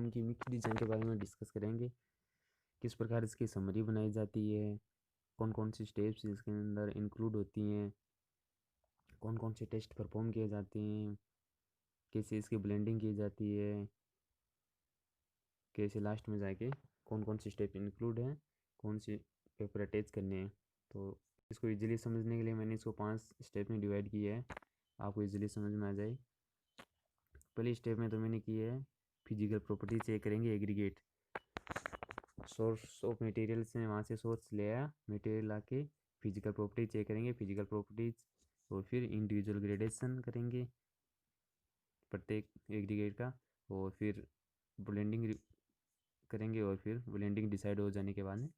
Design की mix design के बारे में डिस्कस करेंगे। किस प्रकार इसकी समरी बनाई जाती है, कौन कौन सी स्टेप्स इसके अंदर इंक्लूड होती हैं, कौन कौन से टेस्ट परफॉर्म किए जाते हैं, कैसे इसकी ब्लेंडिंग की जाती है, कैसे लास्ट में जाके कौन कौन सी स्टेप इंक्लूड हैं, कौन से पेपर अटैच करने हैं। तो इसको इजीली समझने के लिए मैंने इसको 5 स्टेप में डिवाइड किया है, आपको इजीली समझ में आ जाए। पहली स्टेप में तो मैंने की है फिजिकल प्रॉपर्टी चेक करेंगे। एग्रीगेट सोर्स ऑफ मटेरियल से वहाँ से सोर्स ले आया मटेरियल आके फिजिकल प्रॉपर्टी चेक करेंगे, फिजिकल प्रॉपर्टीज, और फिर इंडिविजुअल ग्रेडेशन करेंगे प्रत्येक एग्रीगेट का, और फिर ब्लेंडिंग करेंगे, और फिर ब्लेंडिंग डिसाइड हो जाने के बाद में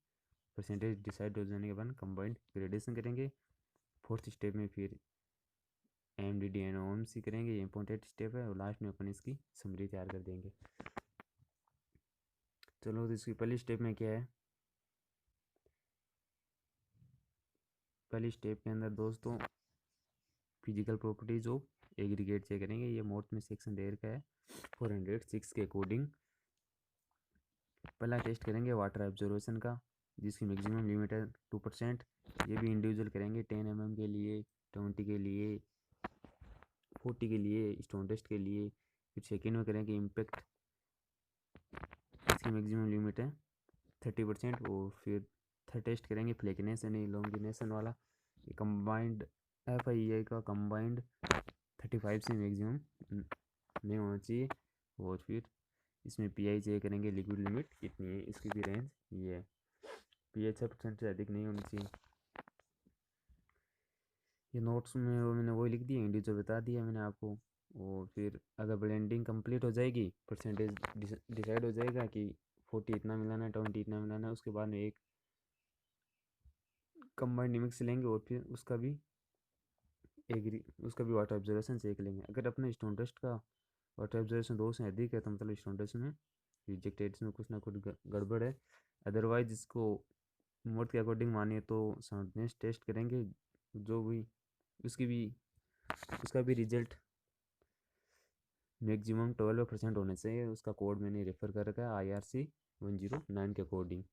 परसेंटेज डिसाइड हो जाने के बाद कंबाइंड ग्रेडेशन करेंगे। फोर्थ स्टेप में फिर एमडीडी एंड ओएमसी करेंगे, ये इंपॉर्टेंट स्टेप है, और लास्ट में अपन इसकी समरी तैयार कर देंगे। चलो तो इसकी पहली स्टेप में क्या है। पहली स्टेप के अंदर दोस्तों physical properties of aggregate check करेंगे। ये मोड में सेक्शन दे रखा है 406 के अकॉर्डिंग। पहला टेस्ट करेंगे वाटर एब्जॉर्वेशन का, जिसकी मैक्सिमम लिमिट है 2%। ये भी इंडिविजुअल करेंगे 10 mm के लिए, 20 के लिए, 40 के लिए, स्टोन टेस्ट के लिए। फिर सेकेंड में करेंगे इम्पैक्ट, इसकी मैक्सिमम लिमिट है 30%। और फिर थर्ड टेस्ट करेंगे फ्लैकिनेशन इलोंगिनेशन वाला। ये कंबाइंड FIA का कंबाइंड 35 से मैक्सिमम नहीं होना चाहिए। और फिर इसमें PI चेक करेंगे, लिक्विड लिमिट कितनी है, इसकी भी रेंज ये है, PI 6% से अधिक नहीं होनी चाहिए। ये नोट्स में वो मैंने वही लिख दिया, इंडिविजुअल बता दिया मैंने आपको। और फिर अगर ब्लेंडिंग कंप्लीट हो जाएगी, परसेंटेज डिसाइड हो जाएगा कि 40 इतना मिलाना है, 20 इतना मिलाना है, उसके बाद में एक कंबाइंड मिक्स लेंगे, और फिर उसका भी वाटर ऑब्जर्वेशन चेक लेंगे। अगर अपने स्टोन टेस्ट का वाटर ऑब्जर्वेशन 2 से अधिक है तो मतलब स्टोन टेस्ट में रिजेक्टेड, इसमें कुछ ना कुछ गड़बड़ है। अदरवाइज इसको मोड के अकॉर्डिंग मानिए तो साउंडनेस टेस्ट करेंगे, जो भी उसका भी रिजल्ट मैक्सिमम 12% होने चाहिए। उसका कोड मैंने रेफर कर रखा है IRC 109 के अकॉर्डिंग।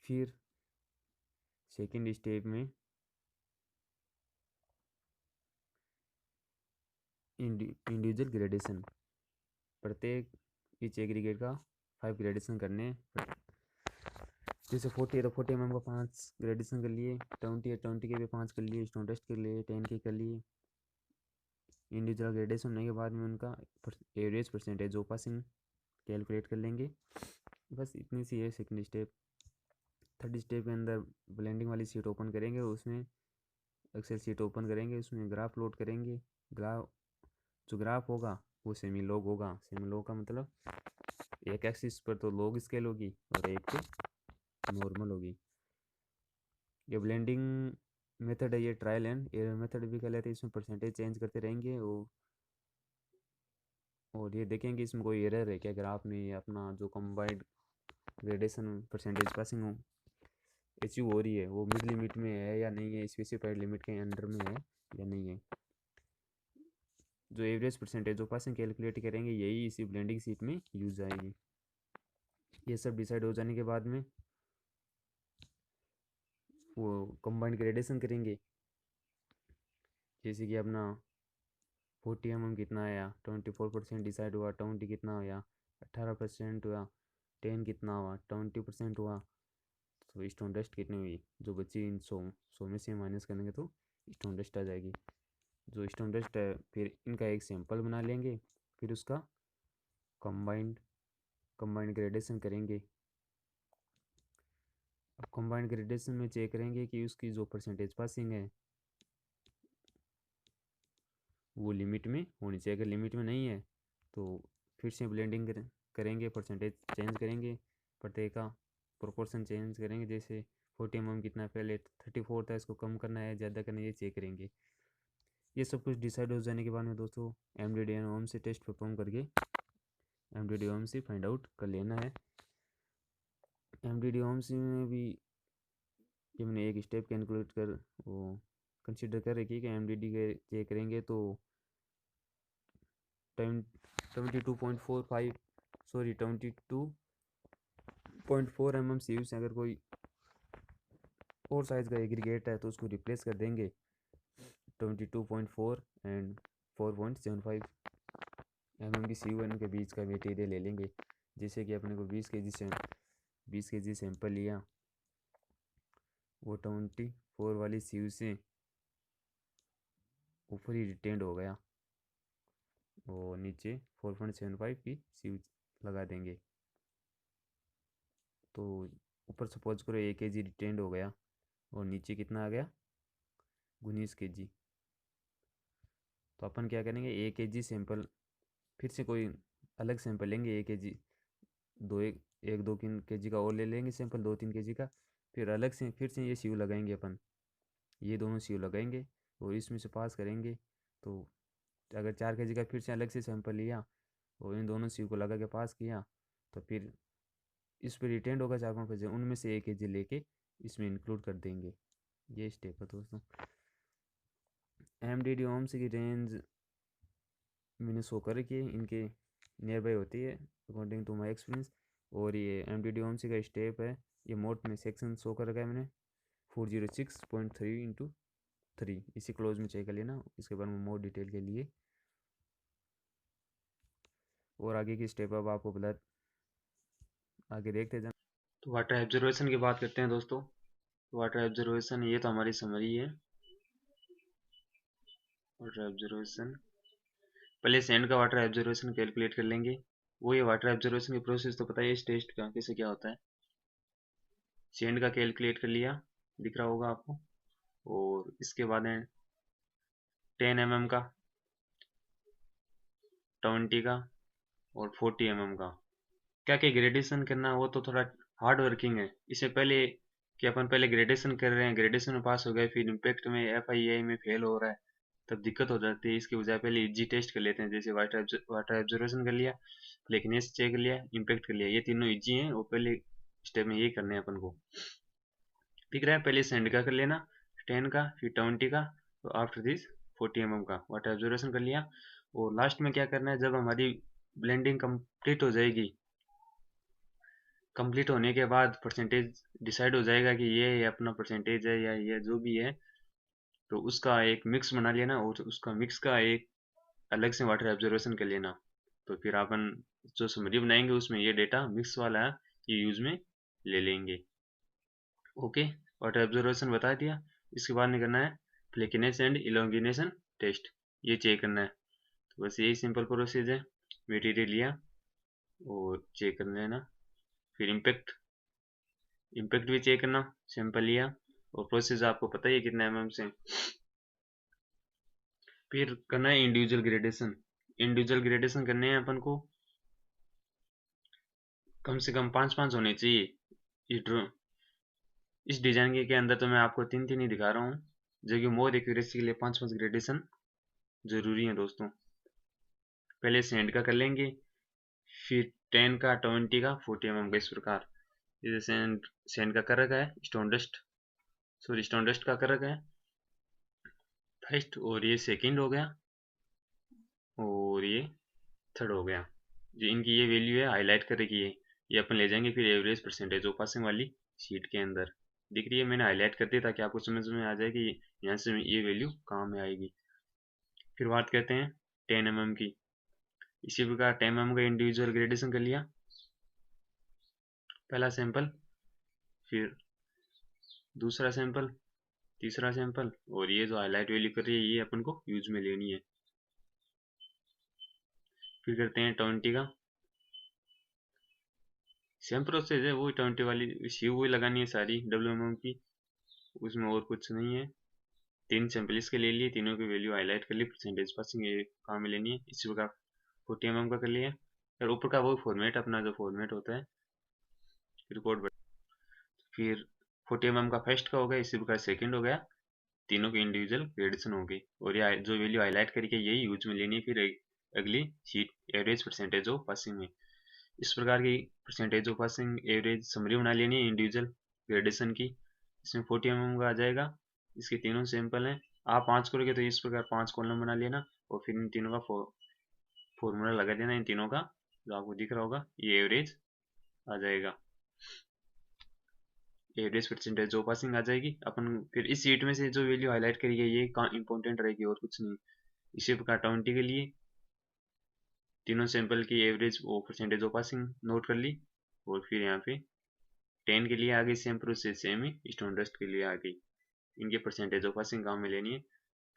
फिर सेकेंड स्टेप में इंडिविजुअल ग्रेडेशन, प्रत्येक ईच एग्रीगेट का 5 ग्रेडेशन करने हैं। जैसे 40 है तो 40 mm का 5 ग्रेडेशन कर लिए, 20 है 20 के भी 5 कर लिए, स्टोन टेस्ट कर लिए 10 के कर लिए। इंडिविजुअल ग्रेडेशन होने के बाद में उनका average percentage of passing calculate कर लेंगे। बस इतनी सी है सेकंड स्टेप। थर्ड स्टेप के अंदर ब्लेंडिंग वाली शीट ओपन करेंगे, उसमें एक्सेल शीट ओपन करेंगे, उसमें ग्राफ लोड करेंगे। जो ग्राफ होगा वो सेमी लॉग होगा। सेमी लॉग का मतलब एक एक्सिस पर तो लॉग स्केल होगी और एक पे नॉर्मल होगी। ये ब्लेंडिंग मेथड है, ये ट्रायल एंड एरर मेथड भी कह लेते हैं। इसमें परसेंटेज चेंज करते रहेंगे और ये देखेंगे इसमें कोई एरर है क्या ग्राफ में, या अपना जो कंबाइंड ग्रेडेशन परसेंटेज पासिंग हो अचीव हो रही है वो मिड लिमिट में है या नहीं है, स्पेसिफाइड लिमिट के अंडर में है या नहीं है। जो average percentage of passing calculate करेंगे यही इसी ब्लेंडिंग शीट में यूज आएगी। ये सब डिसाइड हो जाने के बाद में वो कंबाइंड ग्रेडेशन करेंगे। जैसे कि अपना 40 mm कितना आया, 24% डिसाइड हुआ, 20 कितना हुआ, 18% हुआ, 10 कितना हुआ, 20% हुआ, तो स्टोन डस्ट कितनी हुई, जो बची इन 100 में से माइनस करेंगे तो स्टोन डस्ट आ जाएगी। जो स्टोन डस्ट है फिर इनका एक सैंपल बना लेंगे, फिर उसका कंबाइंड ग्रेडेशन करेंगे। अब कंबाइंड ग्रेडेशन में चेक करेंगे कि उसकी जो परसेंटेज पासिंग है वो लिमिट में होनी चाहिए। अगर लिमिट में नहीं है तो फिर से ब्लेंडिंग करेंगे, परसेंटेज चेंज करेंगे, प्रत्येक का प्रोपोर्शन चेंज करेंगे। जैसे 40 mm कितना पहले 34 था, इसको कम करना है ज़्यादा करना है, ये चेक करेंगे। ये सब कुछ डिसाइड हो जाने के बाद में दोस्तों MDD एंड OM से टेस्ट परफॉर्म करके MDD OM से फाइंड आउट कर लेना है। MDD OM से में भी ये मैंने एक स्टेप कैलकुलेट कर वो कंसिडर कर रखी है कि MDD के चेक करेंगे तो 22.45 सॉरी 22.4 mm सीयू से अगर कोई और साइज़ का एग्रीगेट है तो उसको रिप्लेस कर देंगे 22.4 एंड 4.75 mm की सीयू के बीच का मटेरियल ले लेंगे। जैसे कि अपने को 20 kg सैंपल लिया, वो 24 वाली सीयू से ऊपर ही रिटेंड हो गया और नीचे 4.75 की सीयू लगा देंगे। तो ऊपर सपोज करो 1 kg रिटेंड हो गया और नीचे कितना आ गया 19 kg। तो अपन क्या करेंगे 1 kg सैंपल फिर से कोई अलग सैंपल लेंगे 1 kg 2 kg का और ले लेंगे सैंपल 2-3 kg का, फिर अलग से फिर से ये सीयू लगाएंगे अपन, ये दोनों सीयू लगाएंगे और इसमें से पास करेंगे। तो अगर 4 kg का फिर से अलग से सैंपल लिया और इन दोनों सीयू को लगा के पास किया तो फिर इस पर रिटेंड होगा 4.5, उनमें से 1 kg लेके इसमें इंक्लूड कर देंगे। ये स्टेप है दोस्तों। MDD ओम्स की रेंज मैंने शो कर रखी है, इनके नियर बाई होती है अकॉर्डिंग टू माई एक्सपीरियंस। और ये MDD ओम्स का स्टेप है, ये मोड में सेक्शन शो कर रखा है मैंने 406.3/3, इसी क्लोज में चेक कर लेना इसके बारे में मोर डिटेल के लिए। और आगे की स्टेप अब आपको बता आगे देखते जाना। तो वाटर एब्जर्वेशन की बात करते हैं दोस्तों। वाटर एब्जर्वेशन ये तो हमारी समरी है। वाटर एब्जर्वेशन पहले सैंड का वाटर एब्जर्वेशन कैलकुलेट कर लेंगे। वो ये वाटर एब्जर्वेशन की प्रोसेस तो पता है इस टेस्ट का कैसे क्या होता है। सैंड का कैलकुलेट कर लिया, दिख रहा होगा आपको। और इसके बाद है 10 mm का, 20 का और 40 mm का। क्या क्या ग्रेडेशन करना वो तो थोड़ा हार्ड वर्किंग है। इससे पहले कि अपन पहले ग्रेडेशन कर रहे हैं, ग्रेडेशन में पास हो गए, फिर इम्पैक्ट में FII में फेल हो रहा है, तब दिक्कत हो जाती है। इसकी वजह पहले इजी टेस्ट कर लेते हैं, जैसे वाटर एब्जर्वेशन कर लिया, फ्लेकीनेस चेक कर लिया, इम्पैक्ट कर लिया, ये तीनों इजी हैं और पहले स्टेप में ये करने हैं अपन को। ठीक रहा है, पहले सेंड का कर लेना 10 का, फिर 20 का, तो आफ्टर दिस 40 mm का वाटर एब्जर्वेशन कर लिया। और लास्ट में क्या करना है, जब हमारी ब्लेंडिंग कंप्लीट हो जाएगी, कंप्लीट होने के बाद परसेंटेज डिसाइड हो जाएगा कि ये अपना परसेंटेज है या ये जो भी है, तो उसका एक मिक्स बना लेना और उसका मिक्स का एक अलग से वाटर एब्जर्वेशन कर लेना। तो फिर अपन जो समरी बनाएंगे उसमें ये डेटा मिक्स वाला ये यूज में ले लेंगे। ओके, वाटर एब्जर्वेशन बता दिया। इसके बाद नहीं करना है फ्लेकीनेस एंड इलोंगिनेशन टेस्ट, ये चेक करना है। तो बस यही सिंपल प्रोसेस है, मटेरियल लिया और चेक कर लेना, फिर इम्पैक्ट भी चेक करना, सैंपल लिया और प्रोसेस आपको पता ही है कितना mm से। फिर करना है इंडिविजुअल ग्रेडेशन करने हैं अपन को, कम से कम 5-5 होने चाहिए। इस डिजाइन के अंदर तो मैं आपको 3-3 ही दिखा रहा हूँ, जो कि मोर एक्यूरेसी के लिए 5-5 ग्रेडेशन जरूरी है दोस्तों। पहले सेंड का कर लेंगे, फिर 10 का, 20 का, 40 mm का, इस प्रकार। जैसे सेंड का कर रखा है स्टोन डस्ट का कर रखा है फर्स्ट, और ये सेकंड हो गया और ये थर्ड हो गया। जो इनकी ये वैल्यू है हाईलाइट कर रखी है, ये अपन ले जाएंगे फिर एवरेज परसेंटेज ऑफ पासिंग वाली शीट के अंदर। दिख रही है, मैंने हाईलाइट कर दिया ताकि आपको समझ में आ जाए कि यहाँ से ये वैल्यू कहाँ में आएगी। फिर बात करते हैं 10 mm की। इसी प्रकार 10 mm का इंडिविजुअल ग्रेडेशन कर लिया, पहला सैंपल, फिर दूसरा सैंपल, तीसरा सैंपल, और ये जो हाईलाइट वैल्यू कर रही है ये अपन को यूज में लेनी है। फिर करते हैं 20 का, सेम प्रोसेस है, वही 20 वाली सीयू वही लगानी है सारी WMM की, उसमें और कुछ नहीं है। 3 सैंपल इसके ले लिए, तीनों की वैल्यू हाईलाइट कर ली, परसेंटेज पासिंग ये काम में लेनी है। इसी प्रकार 40 mm का कर लिया, और ऊपर का वो फॉर्मेट अपना जो फॉर्मेट होता है रिकॉर्ड। फिर 40 mm का फर्स्ट का हो गया, इसी प्रकार सेकंड हो गया, तीनों की इंडिविजुअल ग्रेडेशन हो गई। और ये जो वैल्यू हाईलाइट करके यही यूज में लेनी है फिर अगली sheet average percentage of passing में। इस प्रकार की percentage of passing average summary बना लेनी है इंडिविजुअल ग्रेडेशन की। इसमें 40 mm का आ जाएगा, इसके तीनों सैंपल हैं। आप 5 करोगे तो इस प्रकार 5 कॉलम बना लेना और फिर इन तीनों का फॉर्मूला लगा देना इन तीनों का, जो आपको दिख रहा होगा, ये एवरेज आ जाएगा, एवरेज परसेंटेज ऑफ पासिंग आ जाएगी। अपन फिर इस शीट में से जो वैल्यू हाईलाइट करी गई ये इंपॉर्टेंट रहेगी और कुछ नहीं। इसी प्रकार 20 के लिए तीनों सैंपल की एवरेज वो परसेंटेज ऑफ पासिंग नोट कर ली, और फिर यहाँ पे 10 के लिए आ गई सेम प्रोसेस, सेम ही स्टोन डस्ट के लिए आ गई। इनके परसेंटेज ऑफ पासिंग काम में लेनी है।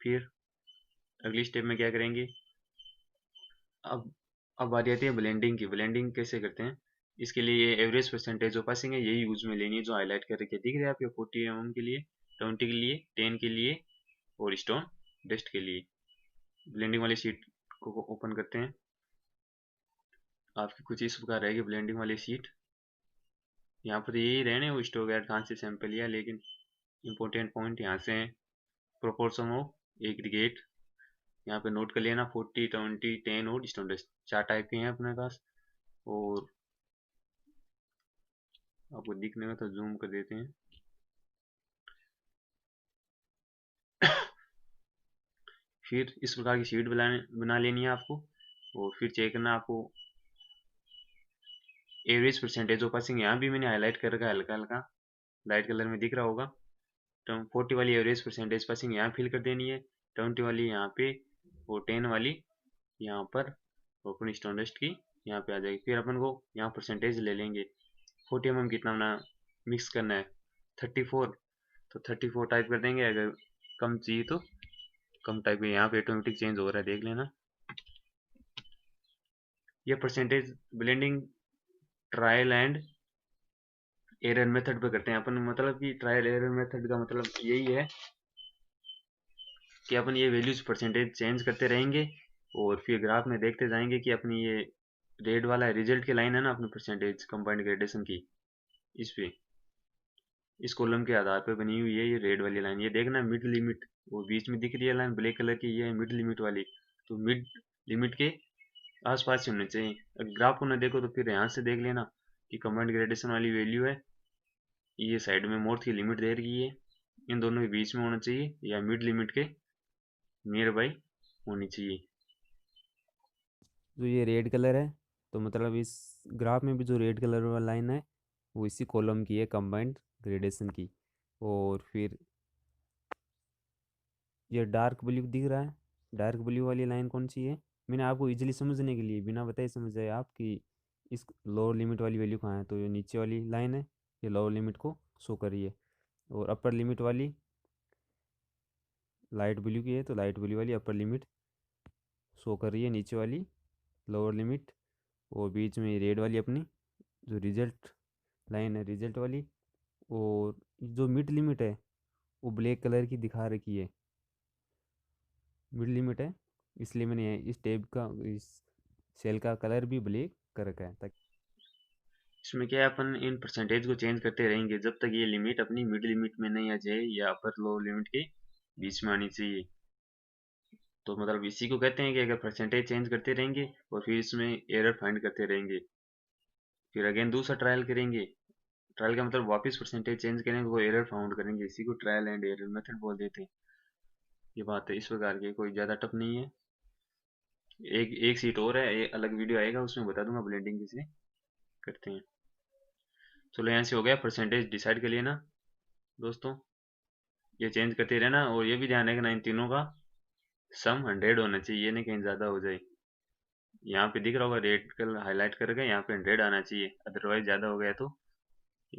फिर अगली स्टेप में क्या करेंगे, अब बारी आती है ब्लेंडिंग की। ब्लेंडिंग कैसे करते हैं, इसके लिए ये एवरेज परसेंटेज ऑफ पासिंग है, यही यूज में लेनी है जो हाईलाइट कर रखी है, दिख रहा है आपके 40 mm के लिए, 20 के लिए, 10 के लिए और स्टोन डस्ट के लिए। ब्लेंडिंग वाली शीट को ओपन करते हैं, आपकी कुछ इस प्रकार रहेगी ब्लेंडिंग वाली शीट। यहाँ पर यही रहने वो हिस्टोग्राफ कहाँ से सैंपल लिया, लेकिन इंपॉर्टेंट पॉइंट यहाँ से है, प्रोपोर्शन ऑफ एग्रीगेट यहाँ पे नोट कर लेना, 40, 20, 10 और स्टोन डस्ट, 4 टाइप के हैं अपने पास। और आपको दिखने में तो जूम कर देते हैं। फिर इस प्रकार की शीट बना लेनी है आपको, और फिर चेक करना आपको एवरेज परसेंटेज ऑफ पासिंग, यहाँ भी मैंने हाईलाइट कर रखा है, हल्का हल्का लाइट कलर में दिख रहा होगा। तो 40 वाली एवरेज परसेंटेज पासिंग यहाँ फिल कर देनी है, 20 वाली यहाँ पे और 10 वाली यहाँ पर ओपन स्टोन डस्ट की यहाँ पे आ जाएगी। फिर अपन को यहाँ परसेंटेज ले लेंगे, 40 mm कितना ना मिक्स करना है, 34, तो 34 टाइप कर देंगे। अगर कम चाहिए तो कम टाइप के, यहाँ पे ऑटोमेटिक चेंज हो रहा है, देख लेना। ये percentage blending trial and error method पे करते हैं अपन, मतलब कि ट्रायल एरर मेथड का मतलब यही है कि अपन ये वैल्यूज परसेंटेज चेंज करते रहेंगे और फिर ग्राफ में देखते जाएंगे कि अपनी ये रेड वाला रिजल्ट की लाइन है ना अपनी परसेंटेज कंबाइंड ग्रेडेशन की, इस पे इस कॉलम के आधार पे बनी हुई है ये रेड वाली लाइन। ये देखना मिड लिमिट, वो बीच में दिख रही है लाइन ब्लैक कलर की, ये है मिड लिमिट वाली, तो मिड लिमिट के आसपास ही होने चाहिए। अगर ग्राफ को ना देखो तो फिर यहाँ से देख लेना कि कंबाइंड ग्रेडेशन वाली वैल्यू है, ये साइड में मोर्थ की लिमिट दे रही है, इन दोनों के बीच में होना चाहिए या मिड लिमिट के नियर बाई होनी चाहिए। जो ये रेड कलर है, तो मतलब इस ग्राफ में भी जो रेड कलर वाला लाइन है वो इसी कॉलम की है कंबाइंड ग्रेडेशन की। और फिर ये डार्क ब्लू दिख रहा है, डार्क ब्लू वाली लाइन कौन सी है, मैंने आपको इजीली समझने के लिए बिना बताए समझ जाए आप कि इस लोअर लिमिट वाली वैल्यू कहाँ है, तो ये नीचे वाली लाइन है, ये लोअर लिमिट को शो कर रही है। और अपर लिमिट वाली लाइट ब्लू की है, तो लाइट ब्लू वाली अपर लिमिट शो कर रही है, नीचे वाली लोअर लिमिट, और बीच में रेड वाली अपनी जो रिजल्ट लाइन है रिजल्ट वाली, और जो मिड लिमिट है वो ब्लैक कलर की दिखा रखी है, मिड लिमिट है, इसलिए मैंने इस टेब का इस सेल का कलर भी ब्लैक कर रखा है ताकि इसमें क्या है, अपन इन परसेंटेज को चेंज करते रहेंगे जब तक ये लिमिट अपनी मिड लिमिट में नहीं आ जाए या अपर लोअर लिमिट के बीच में आनी चाहिए। तो मतलब इसी को कहते हैं कि अगर परसेंटेज चेंज करते रहेंगे और फिर इसमें एरर फाइंड करते रहेंगे, फिर अगेन दूसरा ट्रायल करेंगे, ट्रायल का मतलब वापस परसेंटेज चेंज करेंगे, वो एरर फाउंड करेंगे, इसी को ट्रायल एंड एरर मेथड बोल देते हैं। ये बात है इस प्रकार की, कोई ज़्यादा टफ नहीं है। एक एक सीट और है, ये अलग वीडियो आएगा उसमें बता दूंगा ब्लेंडिंग कैसे करते हैं। चलो यहाँ से हो गया परसेंटेज डिसाइड कर लेना दोस्तों, ये चेंज करते रहना, और ये भी ध्यान रखना इन तीनों का सम 100 होना चाहिए, ये नहीं कहीं ज़्यादा हो जाए। यहाँ पे दिख रहा होगा रेड कलर हाईलाइट करके, यहाँ पे 100 आना चाहिए, अदरवाइज ज़्यादा हो गया तो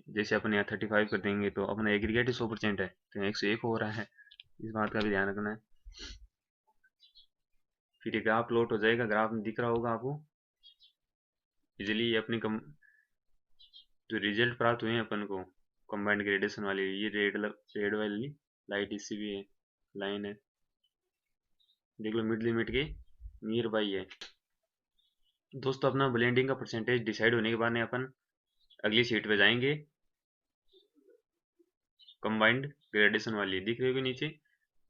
जैसे अपन यहाँ 35 कर देंगे तो अपना एग्रीगेट ही 100% है, तो 101 हो रहा है, इस बात का भी ध्यान रखना है। फिर ये ग्राफ प्लॉट हो जाएगा, ग्राफ में दिख रहा होगा आपको इजिली अपनी जो रिजल्ट प्राप्त हुए हैं अपन को कंबाइंड ग्रेडेशन वाली, ये रेड वाली लाइट इसी भी है लाइन है, देख लो मिड लिमिट के नियर बाई है। दोस्तों अपना ब्लेंडिंग का परसेंटेज डिसाइड होने के बाद में अपन अगली शीट पे जाएंगे, कंबाइंड ग्रेडेशन वाली दिख रही होगी नीचे,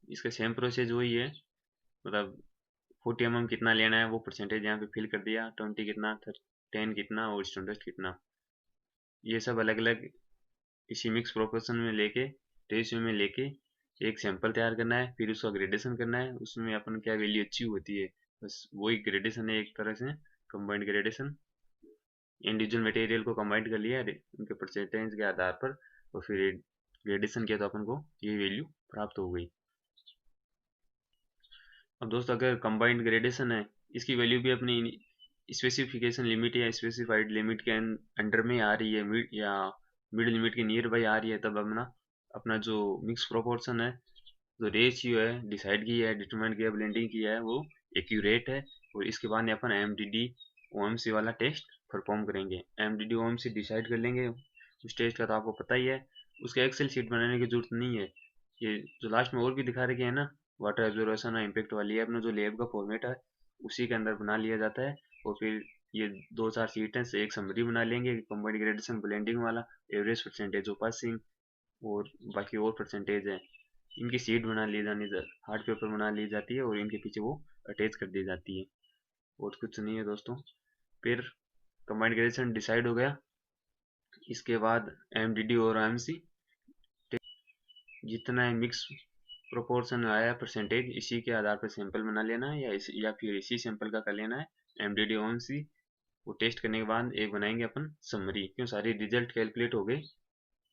इसका सेम प्रोसेस वही है, मतलब 40 mm कितना लेना है वो परसेंटेज यहाँ पे फिल कर दिया, 20 कितना, 10 कितना और स्टूडेंट कितना, ये सब अलग अलग इसी मिक्स प्रोपोर्शन में लेके रेशियो में लेके एक सैंपल तैयार करना है, फिर उसका ग्रेडेशन करना है, उसमें अपन क्या वैल्यू अच्छी होती है बस वही ग्रेडेशन है एक तरह से, कंबाइंड ग्रेडेशन। इंडिविजुअल मटेरियल को कंबाइंड कर लिया उनके परसेंटेज के आधार पर, और फिर ग्रेडेशन किया तो अपन को ये वैल्यू प्राप्त हो गई। अब दोस्तों अगर कंबाइंड ग्रेडेशन है, इसकी वैल्यू भी अपनी स्पेसिफिकेशन लिमिट या स्पेसिफाइड लिमिट के अंडर में आ रही है, या मिड लिमिट के नियर बाई आ रही है, तब अपना अपना जो मिक्स प्रोपोर्शन है, जो रेशियो है डिसाइड की है, डिटरमाइन किया, ब्लेंडिंग किया है, वो एक्यूरेट है। और इसके बाद अपन एमडीडी ओएमसी वाला टेस्ट परफॉर्म करेंगे। एमडीडी ओएमसी डिसाइड कर लेंगे उस टेस्ट का, तो आपको पता ही है। उसका एक्सेल शीट बनाने की जरूरत नहीं है, ये जो लास्ट में और भी दिखा रखे है ना, वाटर एब्जॉर्प्शन और इम्पैक्ट वाली है, अपना जो लैब का फॉर्मेट है उसी के अंदर बना लिया जाता है। और फिर ये 2-4 सीटें से एक समरी बना लेंगे, कंबाइंड ग्रेडेशन ब्लेंडिंग वाला, एवरेज परसेंटेज ऑफ पासिंग, और बाकी और परसेंटेज है, इनकी सीट बना ली जानी, हार्ड पेपर बना ली जाती है, और इनके पीछे वो अटैच कर दी जाती है। और कुछ नहीं है दोस्तों। फिर कंबाइंड ग्रेडेशन डिसाइड हो गया, इसके बाद एमडीडी और एमसी जितना मिक्स प्रोपोर्शन आया परसेंटेज, इसी के आधार पर सैंपल बना लेना है, या फिर इसी सैंपल का कर लेना है एमडीडी ओएमसी। वो टेस्ट करने के बाद एक बनाएंगे अपन समरी, क्यों सारी रिजल्ट कैलकुलेट हो गए।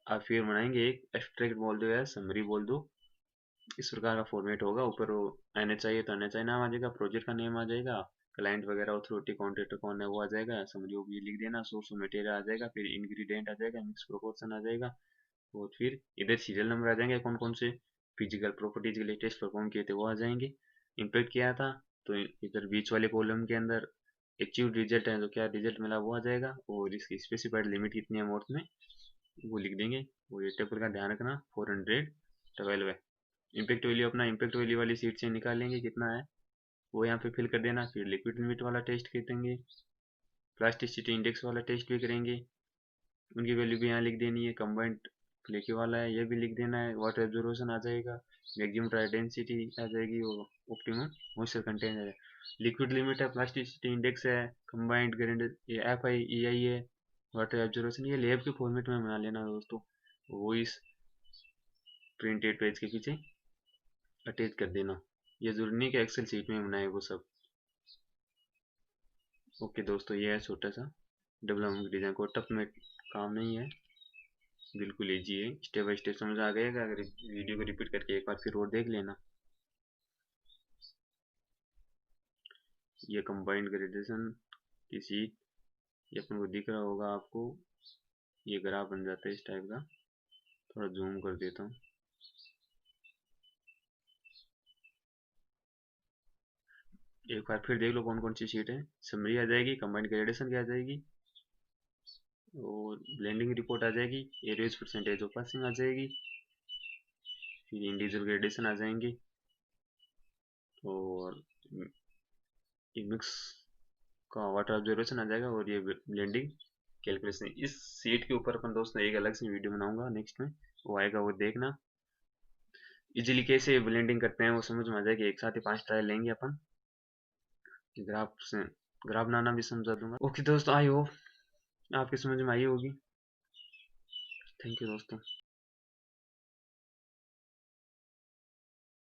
अब फिर बनाएंगे एक एब्स्ट्रैक्ट बोल दो या समरी बोल दो, इस प्रकार का फॉर्मेट होगा। ऊपर वो एनएचआई है तो एनएचआई नाम आ जाएगा, प्रोजेक्ट का नेम आ जाएगा, क्लाइंट वगैरह अथॉरिटी कॉन्ट्रैक्टर कौन है वो आ जाएगा, समरी वो भी लिख देना, सोर्स ऑफ मटेरियल आ जाएगा, फिर इंग्रेडिएंट आ जाएगा, मिक्स प्रोपोर्शन आ जाएगा, और फिर इधर सीरियल नंबर आ जाएंगे, कौन कौन से फिजिकल प्रॉपर्टीज के लिए टेस्ट परफॉर्म किए थे वो आ जाएंगे। इम्पैक्ट किया था तो इधर बीच वाले कॉलम के अंदर अचीव्ड रिजल्ट है, तो क्या रिजल्ट मिला वो आ जाएगा, और इसकी स्पेसिफाइड लिमिट कितनी है मोर्स में वो लिख देंगे। वो ये टेबल का ध्यान रखना, 412 है। इम्पैक्ट वैल्यू अपना इम्पैक्ट वैल्यू वाली सीट से निकालेंगे कितना है, वो यहाँ पे फिल कर देना। फिर लिक्विड लिमिट वाला टेस्ट करेंगे, प्लास्टिसिटी इंडेक्स वाला टेस्ट भी करेंगे, उनकी वैल्यू भी यहाँ लिख देनी है। कंबाइंड फ्लेकी वाला है, ये भी लिख देना है। वाटर एब्जॉर्प्शन आ जाएगा, मैक्सिमम ड्राई डेंसिटी आ जाएगी, और ऑप्टिमम मॉइस्चर कंटेंट है। लिक्विड लिमिट है, प्लास्टिसिटी इंडेक्स है, कंबाइंड ग्रेड ये एफ आई ई आई है, वाटर एब्जॉर्प्शन ये लैब के फॉर्मेट में बना लेना दोस्तों, वो इस प्रिंटेड पेज के पीछे अटैच कर देना। ये जरूरी नहीं कि एक्सेल सीट में बनाए वो सब। ओके दोस्तों, ये है छोटा सा डेवलपमेंट डिजाइन, को टफ में काम नहीं है, बिल्कुल इजी है, स्टेप बाय स्टेप समझ आ गएगा अगर वीडियो को रिपीट करके एक बार फिर और देख लेना। ये कंबाइंड ग्रेडेशन की सीट, ये अपन को दिख रहा होगा आपको, ये ग्राफ बन जाता है इस टाइप का। थोड़ा जूम कर देता हूँ, एक बार फिर देख लो कौन कौन सी सीट है। समरी आ जाएगी, कंबाइंड ग्रेडेशन की आ जाएगी, और ब्लेंडिंग रिपोर्ट आ जाएगी, एवरेज परसेंटेज ऑफ पासिंग आ जाएगी, फिर इंडिविजुअल ग्रेडेशन आ जाएंगे, और ये मिक्स का वाटर ऑब्जर्वेशन आ जाएगा, और ये ब्लेंडिंग कैलकुलेशन। इस सीट के ऊपर अपन दोस्तों एक अलग से वीडियो बनाऊंगा नेक्स्ट में, वो आएगा, वो देखना। इजीली कैसे ब्लेंडिंग करते हैं वो समझ में आ जाएगी, एक साथ ही 5 ट्रायल लेंगे अपन, ग्राफ से ग्राफ बनाना भी समझा दूंगा। ओके दोस्तों, आई होप आपके समझ में आई होगी। थैंक यू दोस्तों।